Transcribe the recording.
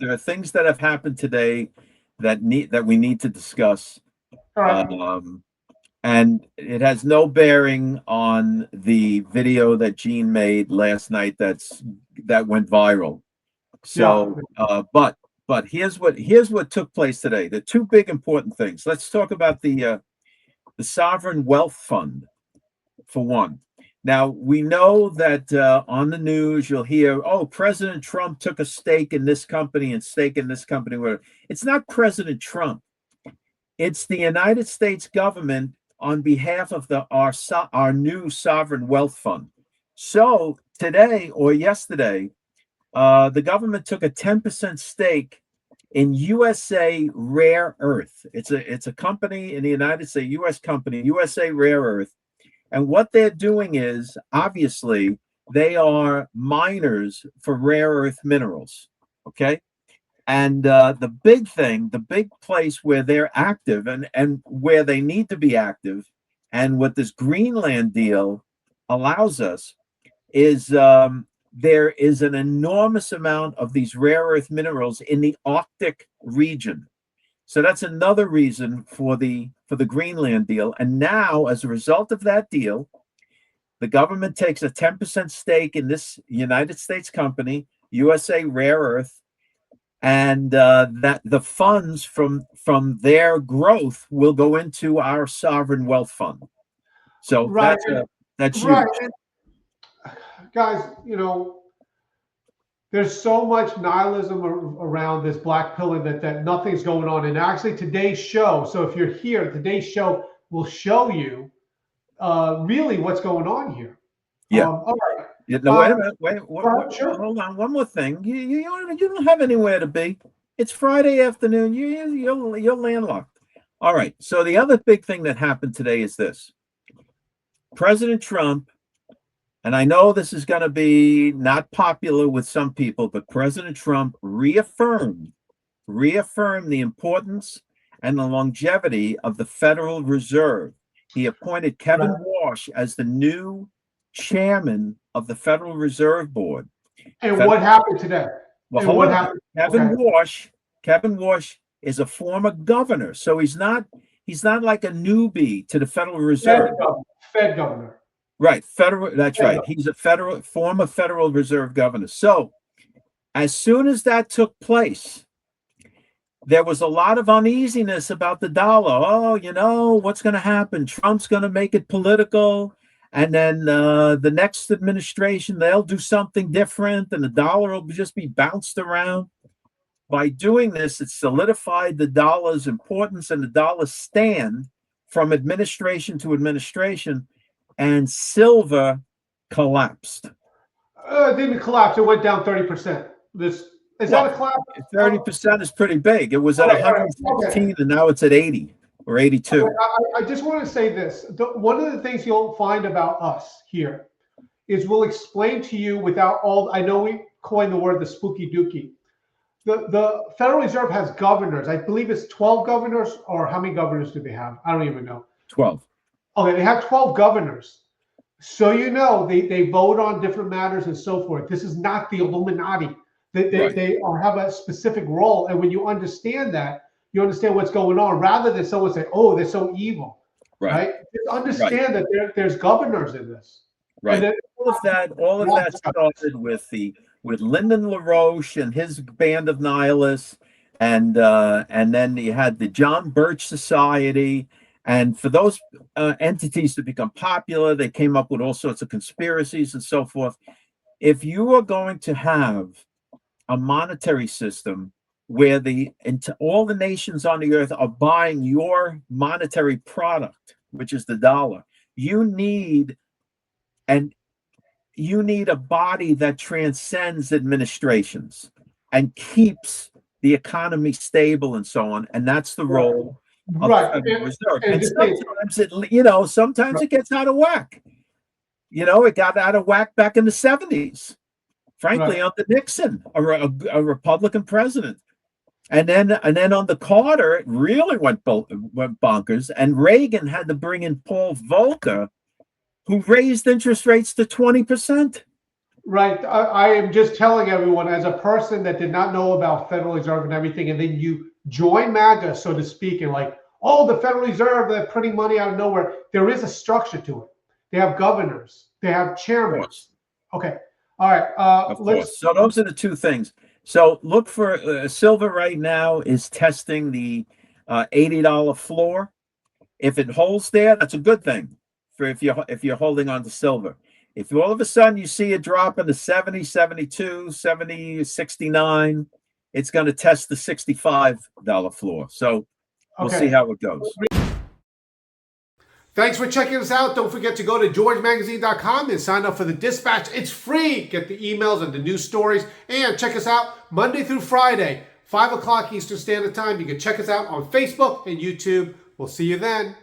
there are things that have happened today that we need to discuss. All right. And it has no bearing on the video that Gene made last night that went viral. Yeah. So, but here's what took place today. The two big important things. Let's talk about the sovereign wealth fund for one. Now we know that on the news you'll hear, "Oh, President Trump took a stake in this company and stake in this company." Where it's not President Trump; it's the United States government on behalf of our new sovereign wealth fund. So today or yesterday, the government took a 10% stake in USA Rare Earth. It's a company in the United States, U.S. company, USA Rare Earth, and what they're doing is obviously they are miners for rare earth minerals. Okay, and the big place where they're active and where they need to be active, and what this Greenland deal allows us is there is an enormous amount of these rare earth minerals in the Arctic region. So that's another reason for the Greenland deal. And now, as a result of that deal, the government takes a 10% stake in this United States company, USA Rare Earth, and that the funds from their growth will go into our sovereign wealth fund. So Right. that's Right. huge. And guys, there's so much nihilism around this black pillar that nothing's going on. And actually, today's show. So if you're here, today's show will show you really what's going on here. Yeah. All right. Yeah, no, wait a minute. Sure. Hold on. One more thing. You don't have anywhere to be. It's Friday afternoon. You're landlocked. All right. So the other big thing that happened today is this: President Trump, and I know this is going to be not popular with some people, but President Trump reaffirmed the importance and the longevity of the Federal Reserve. He appointed Kevin Walsh as the new chairman of the Federal Reserve Board. And what happened today? Well, and hold what on. happened? Kevin Walsh is a former governor, so he's not like a newbie to the Federal Reserve. Fed governor. Right, federal. That's right. He's a former Federal Reserve governor. So, as soon as that took place, there was a lot of uneasiness about the dollar. Oh, what's going to happen? Trump's going to make it political, and then the next administration they'll do something different, and the dollar will just be bounced around. By doing this, it solidified the dollar's importance and the dollar's stand from administration to administration. And silver collapsed. It didn't collapse. It went down 30%. Is that a collapse? 30% is pretty big. It was at 116 and now it's at 80 or 82. I just want to say this. One of the things you'll find about us here is we'll explain to you without all, I know we coined the word the spooky dookie. The Federal Reserve has governors. I believe it's 12 governors, or how many governors do they have? I don't even know. 12. Okay, they have 12 governors. So they vote on different matters and so forth. This is not the Illuminati. They have a specific role. And when you understand that, you understand what's going on, rather than someone say, "Oh, they're so evil." Right? Just understand that there's governors in this. Right. And all of that started with Lyndon LaRoche and his band of nihilists, and then you had the John Birch Society. And for those entities to become popular, they came up with all sorts of conspiracies and so forth. If you are going to have a monetary system where all the nations on the earth are buying your monetary product, which is the dollar, you need a body that transcends administrations and keeps the economy stable and so on. And that's the role of the Federal Reserve. And sometimes it gets out of whack. It got out of whack back in the 70s, frankly, under Nixon, a Republican president. And then under Carter, it really went bonkers. And Reagan had to bring in Paul Volcker, who raised interest rates to 20%. Right. I am just telling everyone, as a person that did not know about Federal Reserve and everything, and then you join MAGA, so to speak, and like, oh, the Federal Reserve, they're printing money out of nowhere. There is a structure to it. They have governors. They have chairmen. Okay. All right. Of course. So those are the two things. So look for silver right now is testing the $80 floor. If it holds there, that's a good thing for if you're holding on to silver. If all of a sudden you see it drop into 70, 72, 70, 69, it's going to test the $65 floor. So we'll see how it goes. Thanks for checking us out. Don't forget to go to georgemagazine.com and sign up for the Dispatch. It's free. Get the emails and the news stories. And check us out Monday through Friday, 5 o'clock Eastern Standard Time. You can check us out on Facebook and YouTube. We'll see you then.